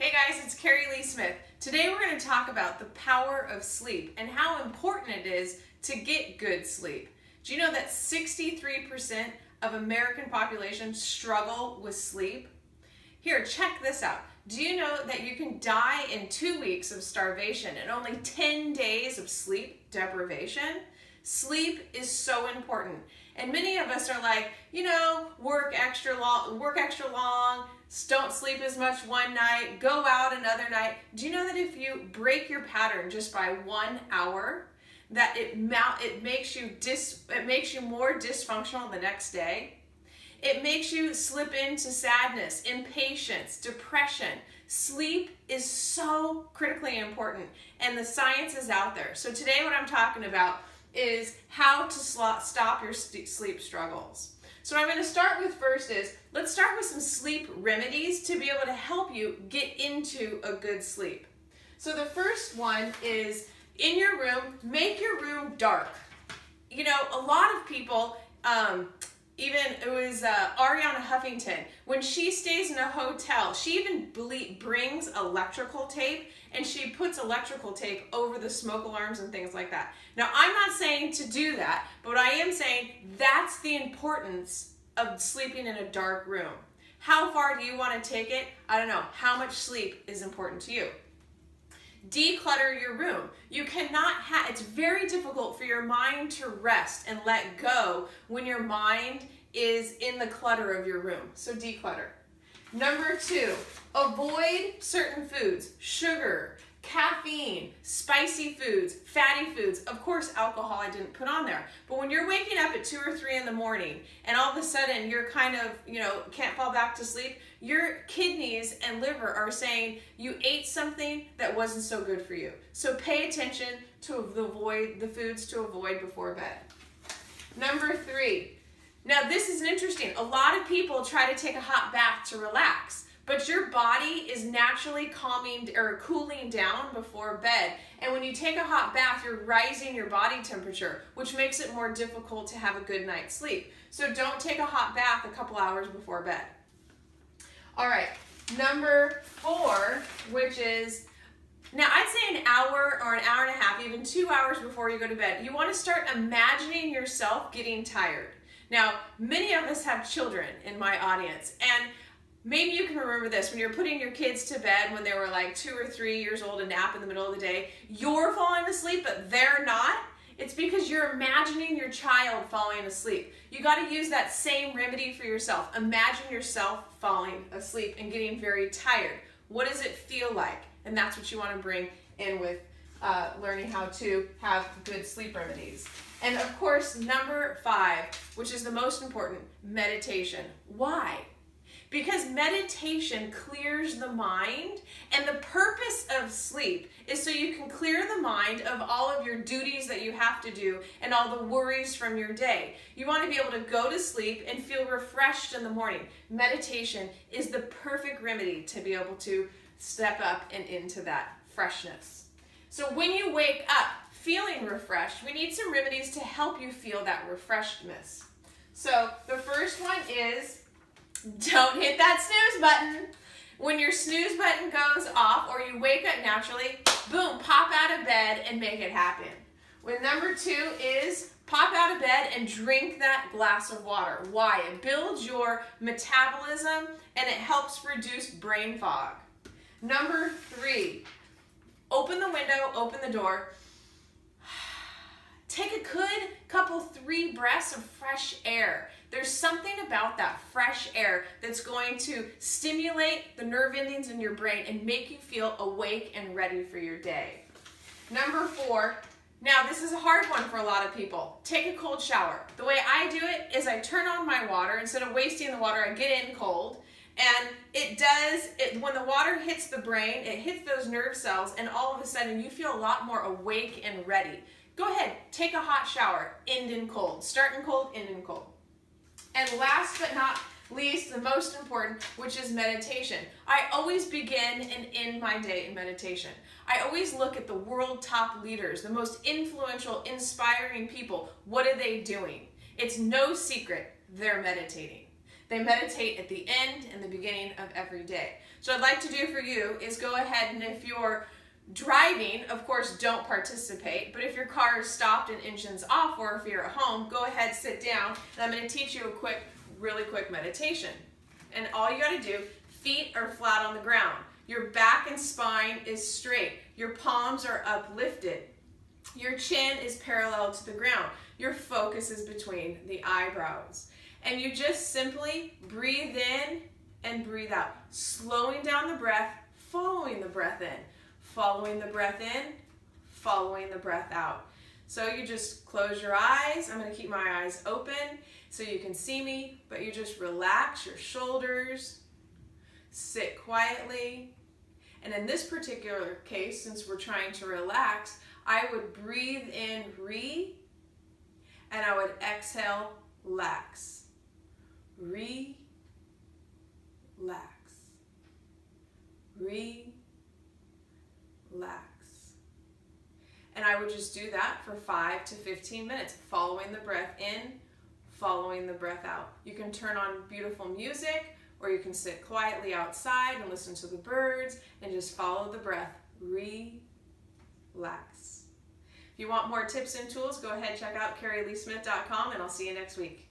Hey guys, it's Carrie Lee Smith. Today we're going to talk about the power of sleep and how important it is to get good sleep. Do you know that 63% of American population struggle with sleep? Here, check this out. Do you know that you can die in 2 weeks of starvation and only 10 days of sleep deprivation? Sleep is so important. And many of us are like, work extra long, don't sleep as much one night, go out another night. Do you know that if you break your pattern just by 1 hour, that it makes you more dysfunctional the next day? It makes you slip into sadness, impatience, depression. Sleep is so critically important, and the science is out there. So today what I'm talking about is how to stop your sleep struggles. So what I'm going to start with first is, let's start with some sleep remedies to be able to help you get into a good sleep. So the first one is, in your room, make your room dark. A lot of people, it was Ariana Huffington, when she stays in a hotel, she even brings electrical tape, and she puts electrical tape over the smoke alarms and things like that. Now, I'm not saying to do that, but I am saying that's the importance of sleeping in a dark room. How far do you want to take it? I don't know. How much sleep is important to you? Declutter your room. It's very difficult for your mind to rest and let go when your mind is in the clutter of your room. So declutter. Number 2, avoid certain foods: sugar, caffeine, spicy foods, fatty foods. Of course, alcohol I didn't put on there. But when you're waking up at 2 or 3 in the morning and all of a sudden you're kind of, can't fall back to sleep, your kidneys and liver are saying you ate something that wasn't so good for you. So pay attention to avoid the foods to avoid before bed. Number 3. Now this is interesting. A lot of people try to take a hot bath to relax, but your body is naturally cooling down before bed. And when you take a hot bath, you're raising your body temperature, which makes it more difficult to have a good night's sleep. So don't take a hot bath a couple hours before bed. All right, number 4, which is, now I'd say an hour or an hour and a half, even 2 hours before you go to bed, you want to start imagining yourself getting tired. Now, many of us have children in my audience, and maybe you can remember this. When you're putting your kids to bed when they were like 2 or 3 years old, a nap in the middle of the day, you're falling asleep, but they're not. It's because you're imagining your child falling asleep. You got to use that same remedy for yourself. Imagine yourself falling asleep and getting very tired. What does it feel like? And that's what you want to bring in with learning how to have good sleep remedies. And of course, number 5, which is the most important, meditation. Why? Because meditation clears the mind, and the purpose of sleep is so you can clear the mind of all of your duties that you have to do and all the worries from your day. You want to be able to go to sleep and feel refreshed in the morning. Meditation is the perfect remedy to be able to step up and into that freshness. So when you wake up feeling refreshed, we need some remedies to help you feel that refreshedness. So the first one is, don't hit that snooze button. When your snooze button goes off or you wake up naturally, boom, pop out of bed and make it happen. Number 2 is, pop out of bed and drink that glass of water. Why? It builds your metabolism and it helps reduce brain fog. Number 3, open the window, open the door. Take a good couple 3 breaths of fresh air. There's something about that fresh air that's going to stimulate the nerve endings in your brain and make you feel awake and ready for your day. Number 4, now this is a hard one for a lot of people. Take a cold shower. The way I do it is I turn on my water. Instead of wasting the water, I get in cold. And when the water hits the brain, it hits those nerve cells, and all of a sudden you feel a lot more awake and ready. Go ahead, take a hot shower, end in cold. Start in cold, end in cold. And last but not least, the most important, which is meditation. I always begin and end my day in meditation. I always look at the world top leaders, the most influential, inspiring people. What are they doing? It's no secret, they're meditating. They meditate at the end and the beginning of every day. So what I'd like to do for you is go ahead, and if you're driving, of course, don't participate, but if your car is stopped and engine's off, or if you're at home, go ahead, sit down, and I'm going to teach you a really quick meditation. And all you got to do, feet are flat on the ground. Your back and spine is straight. Your palms are uplifted. Your chin is parallel to the ground. Your focus is between the eyebrows. And you just simply breathe in and breathe out, slowing down the breath, following the breath in, following the breath in, following the breath out. So you just close your eyes. I'm going to keep my eyes open so you can see me, but you just relax your shoulders, sit quietly. And in this particular case, since we're trying to relax, I would breathe in re, and I would exhale lax. Relax. Relax. And I would just do that for 5 to 15 minutes, following the breath in, following the breath out. You can turn on beautiful music, or you can sit quietly outside and listen to the birds and just follow the breath. Relax. If you want more tips and tools, go ahead and check out CarrieLeeSmith.com, and I'll see you next week.